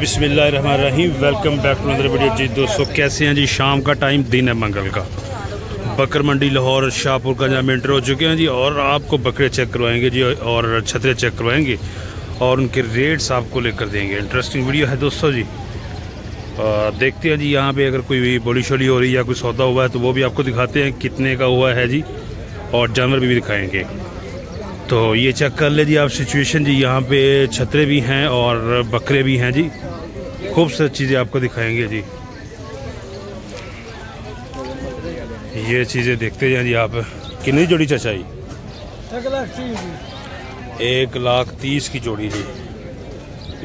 बिस्मिल्लाहिर्रहमानिर्रहीम। Welcome back to another video. जी दोस्तों, कैसे हैं जी? शाम का टाइम, दिन है मंगल का। बकर मंडी लाहौर शाहपुर का जहाँ एंटर हो चुके हैं जी, और आपको बकरे चेक करवाएंगे जी और छतरे चेक करवाएंगे और उनके रेट्स आपको लेकर देंगे। इंटरेस्टिंग वीडियो है दोस्तों जी। देखते हैं जी यहाँ पे अगर कोई बोली शोली हो रही है या कोई सौदा हुआ है तो वो भी आपको दिखाते हैं कितने का हुआ है जी, और जानवर भी दिखाएंगे। तो ये चेक कर ले जी आप सिचुएशन जी। यहाँ पे छतरे भी हैं और बकरे भी हैं जी। खूबसूरत चीज़ें आपको दिखाएंगे जी। ये चीज़ें देखते जाए जी आप। कितनी जोड़ी चचाई? 1,30,000 की जोड़ी जी।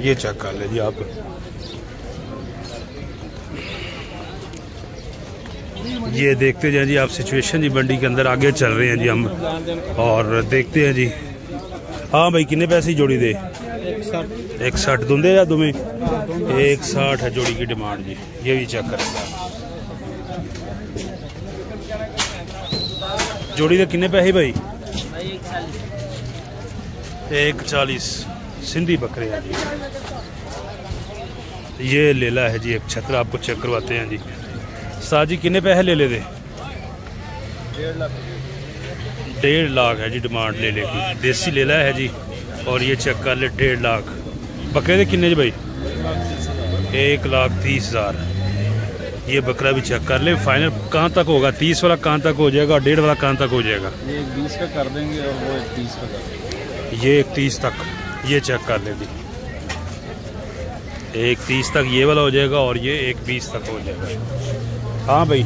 ये चेक कर ले जी आप। ये देखते जाए जी आप सिचुएशन जी। मंडी के अंदर आगे चल रहे हैं जी हम और देखते हैं जी। हाँ भाई, कितने पैसे जोड़ी दे? 160 दूंदे या तुम्हें? 160 है जोड़ी की डिमांड जी। ये भी चेक करेंगे। जोड़ी के कितने पैसे भाई? 140 सिंधी बकरे हैं जी। ये लेला है जी। एक छतरा आपको चेक करवाते हैं जी। साजी कितने पैसे ले दे? 1.5 लाख है जी डिमांड ले की। देसी लेला है जी। और ये चेक कर ले 1.5 लाख। बकरे दे किन्ने जी भाई? 1,30,000। ये बकरा भी चेक कर ले। फाइनल कहाँ तक होगा? 30 वाला कहाँ तक हो जाएगा और 1.5 वाला कहाँ तक हो जाएगा? ये 1,20 का कर देंगे और वो 1,30 का कर देंगे। ये 1,30 तक। ये चेक कर ले जी। 1,30 तक ये वाला हो जाएगा और ये 1,20 तक हो जाएगा। हाँ भाई,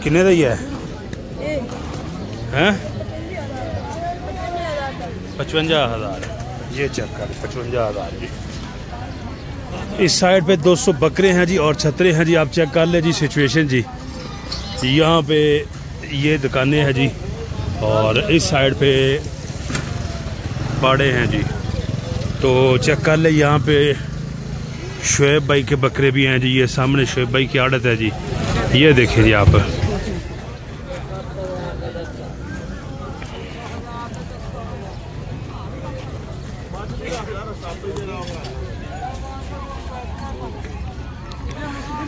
कितने का ये है? 55,000। ये चेक कर 55,000 जी। इस साइड पे 200 बकरे हैं जी और छतरे हैं जी। आप चेक कर ले जी सिचुएशन जी। यहाँ पे ये दुकानें हैं जी और इस साइड पे बाड़े हैं जी। तो चेक कर ले। यहाँ पे शुएब भाई के बकरे भी हैं जी। ये सामने शुएब भाई की आड़त है जी। ये देखिए जी आप।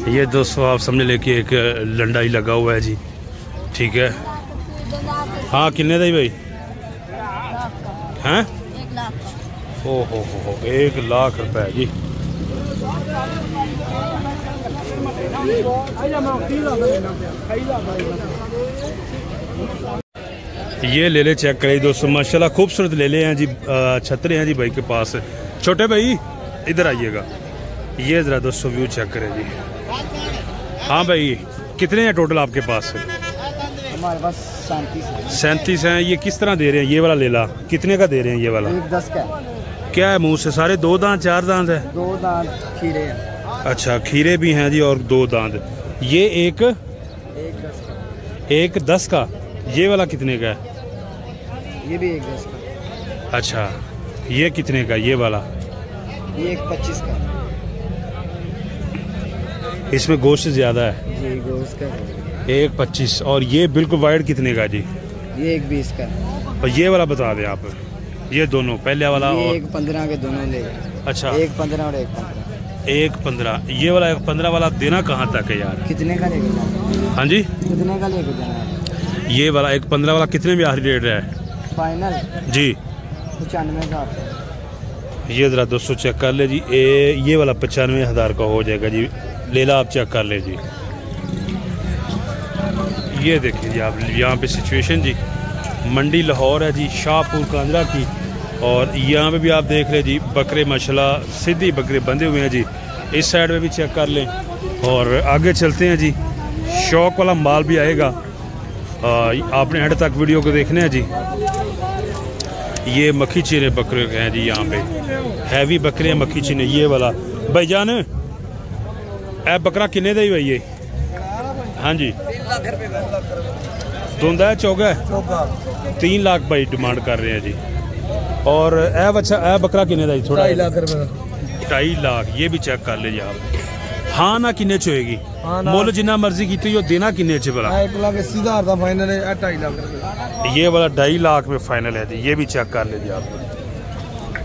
ये दोस्तों आप समझ ले कि एक लंडा ही लगा हुआ है जी। ठीक है। हाँ, कितने दा भाई? हैं? 1 लाख। ओ हो 1 लाख रुपए जी। ये ले ले चेक करें दोस्तों। माशाल्लाह खूबसूरत ले ले हैं जी। छतरे हैं जी भाई के पास। छोटे भाई इधर आइएगा। ये जरा दोस्तों व्यू चेक करें जी। हाँ भाई, कितने हैं टोटल आपके पास? हमारे पास 37 हैं। ये किस तरह दे रहे हैं? ये वाला लेला कितने का दे रहे हैं? ये वाला 1,10 का। क्या है मुंह से? सारे 2 दांत 4 दांत है? 2 दांत खीरे हैं। अच्छा, खीरे भी हैं जी और 2 दांत। ये 1,10 का। ये वाला कितने का है? ये भी 1,10 का। अच्छा, ये कितने का? ये वाला ये 1,25 का। इसमें गोश्त ज्यादा है जी, गोश्त का 1,25। और ये बिल्कुल वाइड कितने का जी? ये 1,20 का। और ये वाला बता दें आप। ये दोनों, पहले वाला ये और 1,15 के दोनों ले। अच्छा, 1,15 और 1,15। 1,15। ये वाला 1,15 वाला देना कहाँ तक है यार? कितने का लेके जाना? हाँ जी, कितने का लेके जाना? ये वाला 1,15 वाला कितने में आखिरी रेट है फाइनल जी? 95,000। ये ज़रा दोस्तों चेक कर ले जी। ये वाला 95,000 का हो जाएगा जी। लेला आप चेक कर ले जी। ये देखिए जी आप। यहाँ पे सिचुएशन जी। मंडी लाहौर है जी, शाहपुर कांजरा की। और यहाँ पे भी आप देख रहे जी बकरे माशाल्लाह सीधी बकरे बंधे हुए हैं जी। इस साइड में भी चेक कर लें और आगे चलते हैं जी। शौक वाला माल भी आएगा। आपने हेड तक वीडियो को देखने हैं जी। ये मक्खी चीने बकरे हैं जी। यहाँ पे हैवी बकरे हैं मक्खी चीने। ये वाला भाईजान ए बकरा किन्ने दा ही भाई? ये हाँ जी, 3 लाख रुपए का। धुंदा है चौगा है? 3 लाख भाई डिमांड कर रहे हैं जी। और ए बकरा किन्ने दा? थोड़ा 2.5 लाख रुपए का। 2.5 लाख। ये भी चेक कर ले जी आप। हाँ ना किन्ने च होएगी? मुल जिन्ना मर्जी की देना किन्ने च भला? 1,80,000 का फाइनल है। 2.5 लाख रुपए। ये वाला 2.5 लाख में फाइनल है जी। ये भी चेक कर ले जी आप।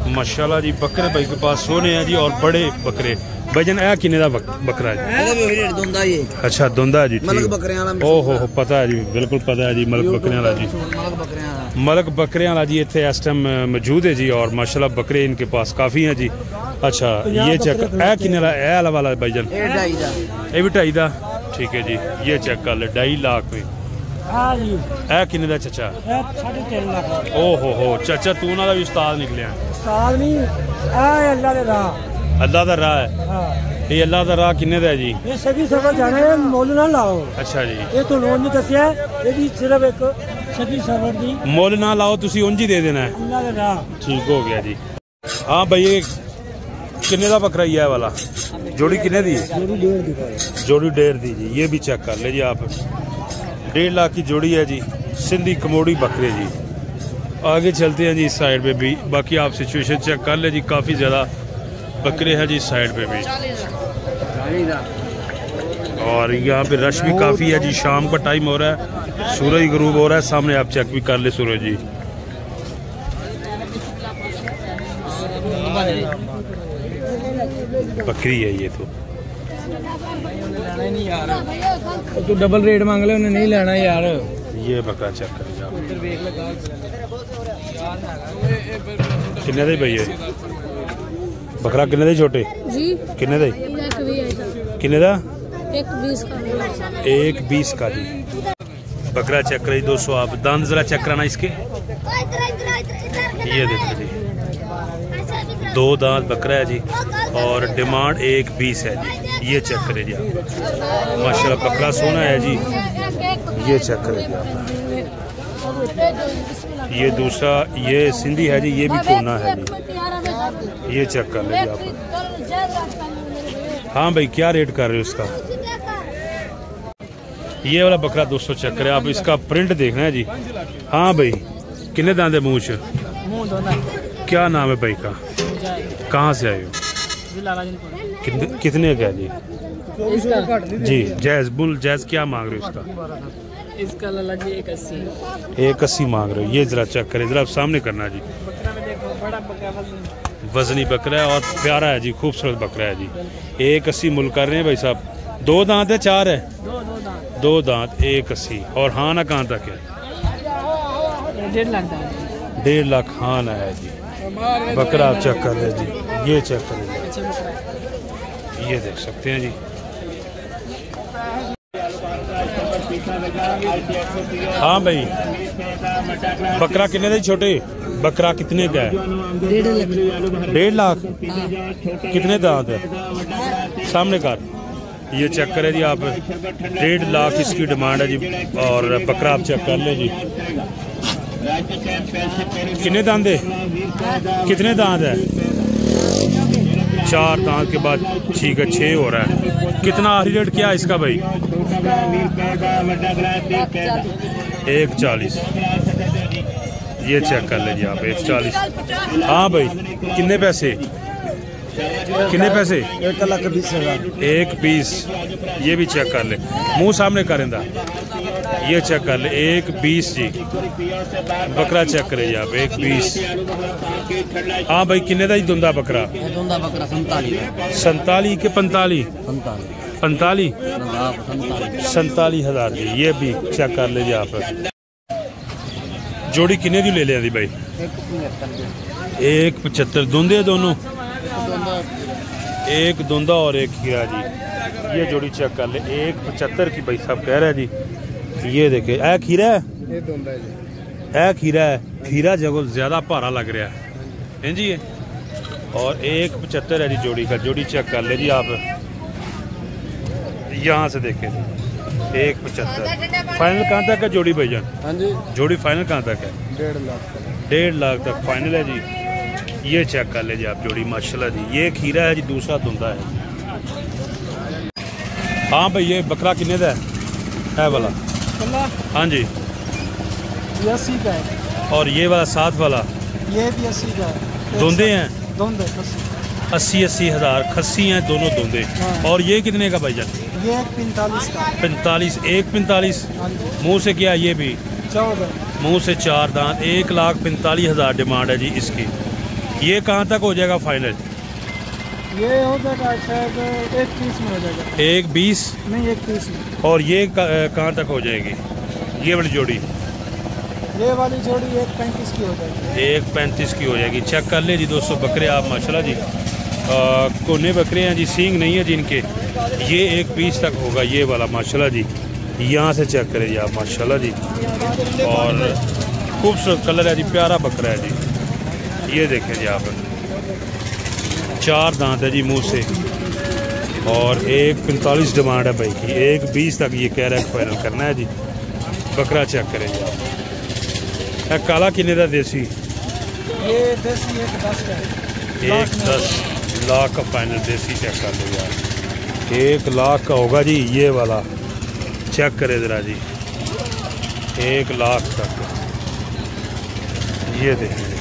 माशाल्लाह जी बकरे भाई के पास सोने हैं जी और बड़े बकरे। भाईजान ए किन्ने दा बकरा है? अच्छा धुंदा है जी, मलक बकरियां वाला। ओहो पता है जी, बिल्कुल पता है जी, मलक बकरियां वाला जी। मलक बकरियां वाला जी इतने इस टाइम मौजूद है जी और माशाल्लाह बकरे इनके पास काफ़ी हैं जी। अच्छा ये चेक ए किन्ने दा ए वाला भाईजान? ये भी 2.5 दा। ठीक है जी, ये चेक कर ले 2.5 लाख में। ए किन्ने दा चाचा? 3.5 लाख। ओहो चाचा तू ना भी उस्ताद निकलिया। उस्ताद नहीं, अल्लाह दे राह। अल्लाह दा राह है। ये अल्लाह दा राह किन्ने दा है जी? ये सभी सफर जाने मोल ना लाओ। अच्छा जी, ये तो लोन नहीं दसिया, ये भी सिर्फ एक सभी सफर दी मोल ना लाओ, तुसी उंज ही दे देना है। अल्लाह दे राह। ठीक हो गया जी। हाँ भाई ये किन्ने दा बकरा ही है वाला? जोड़ी किन्ने दी? जोड़ी 1.5 दी जी। ये भी चेक कर ले जी आप, 1.5 लाख की जोड़ी है जी। सिंधी कमोड़ी बकरे जी। आगे चलते हैं जी इस साइड पे भी, बाकी आप सिचुएशन चेक कर ले जी। काफ़ी ज़्यादा बकरे हैं जी इस साइड पे भी और यहाँ पे रश भी काफ़ी है जी। शाम का टाइम हो रहा है, सूरज गरूब हो रहा है सामने, आप चेक भी कर ले सूरज जी। बकरी है ये तो डबल रेट मांग ले, उन्हें नहीं लेना यार। ये बकरा चेक कर किन्ने दे भैया? बकरा किन्ने दे छोटे जी? किन्ने दे? किन्ने दा? 1.20 का जी। बकरा चेक करिए दोस्तों आप, दांत जरा चेक कराना इसके। ये देखो जी 2 दांत बकरा है जी और डिमांड 1.20 है जी। ये चेक करें जी आप, माशाल्लाह बकरा सोना है जी। ये चेक करें जी आप। ये दूसरा ये सिंधी है जी, ये भी कोना है जी। ये चेक कर लीजिए आप। हाँ भाई क्या रेट कर रहे हो इसका? ये वाला बकरा दोस्तों चेक करें आप, इसका प्रिंट देखना है जी। हाँ भाई किन्ने दांत है मुँह? क्या नाम है भाई का? कहाँ से आए हो? कितने का जी? जी जैज बुल जैज क्या मांग रहे हो इसका? इसका लाला जी 180। 180 मांग रहे हो। ये जरा चेक करें, जरा सामने करना जी। वजनी बकरा है और प्यारा है जी, खूबसूरत बकरा है जी। 180 मुल कर रहे हैं भाई साहब। 2 दांत है 4 है? 2 दांत 180। और हाना कहाँ तक है? 1.5 लाख हाना है जी। बकरा आप चेक कर ले जी, ये चेक करें, ये देख सकते हैं जी। हाँ भाई बकरा कितने दे छोटे? बकरा कितने का है? 1.5 लाख। कितने दांत है? सामने कर, ये चेक करें जी आप। 1.5 लाख इसकी डिमांड है जी और बकरा आप चेक कर ले जी। कितने दांत है? कितने दांत है? 4 दांत के बाद ठीक है 6 हो रहा है। कितना आखिरी रेट क्या है इसका भाई? 140। ये चेक कर लीजिए आप 140। हाँ भाई कितने पैसे? कितने पैसे? 1,20,000। 1.20। ये भी चेक कर ले, मुंह सामने करेंदा। ये चेक कर ले 1.20 जी। बकरा चेक करे जी आप 1.20। हाँ भाई किन्ने दा ही दुंदा बकरा? 47 के 45? 47,000 जी। ये भी चेक कर ले जी आप। जोड़ी किन्ने दी ले लिया दी भाई? 1.75। दुंदे दोनों? एक दुंदा और एक खीरा जी। ये जोड़ी चेक कर ले 1.75 की भाई साहब कह रहे हैं जी। ये देखे ए खीरा है, ए खीरा है। खीरा जगह ज्यादा भारा लग रहा है जी। और 1.75 है जी जोड़ी का। जोड़ी चेक कर ले जी आप, यहाँ से देखें 1.75। फाइनल कहाँ तक है जोड़ी भाईजान? हाँ जी जोड़ी फाइनल कहाँ तक है? 1.5 लाख। 1.5 लाख तक फाइनल है जी। ये चेक कर ले जी आप जोड़ी माशाल्लाह जी। ये खीरा है जी, दूसरा धुंदा है। हाँ भाई ये बकरा किन्ने का है वाला? हाँ जी 80 का है। और ये वाला साथ वाला? ये भी 80 का है। धुंदे हैं? 80 हज़ार खस्सी हैं दोनों धुंदे। और ये कितने का भाईजान? ये 45 का। 45। 1.45। मुँह से क्या? ये भी 14। मुँह से 4 दांत। 1,45,000 डिमांड है जी इसकी। ये कहाँ तक हो जाएगा फाइनल? ये हो जाएगा शायद 1:30 में हो जाएगा। 1:20 नहीं 1:30 में। और ये कहाँ तक हो जाएगी ये वाली जोड़ी? ये वाली जोड़ी 1:35 की हो जाएगी। 1:35 की हो जाएगी। चेक कर ले जी दोस्तों बकरे आप माशाल्लाह जी। कोने बकरे हैं जी, सींग नहीं है जिनके। ये 1:20 तक होगा ये वाला माशाल्लाह जी। यहाँ से चेक करें जी आप माशाल्लाह जी। और खूबसूरत कलर है जी, प्यारा बकरा है जी। ये देखें जी आप, 4 दांत है जी मुंह से। और 1:45 डिमांड है भाई की। 1:20 तक ये कह रहा है फाइनल करना है जी। बकरा चेक करें जी आप। काला किन्ने दा देसी? ये देसी 1:10 का है। 1:10 लाख का फाइनल देसी चेक कर लो यार। 1 लाख का होगा जी ये वाला। चेक करें ज़रा जी, 1 लाख तक। ये देखें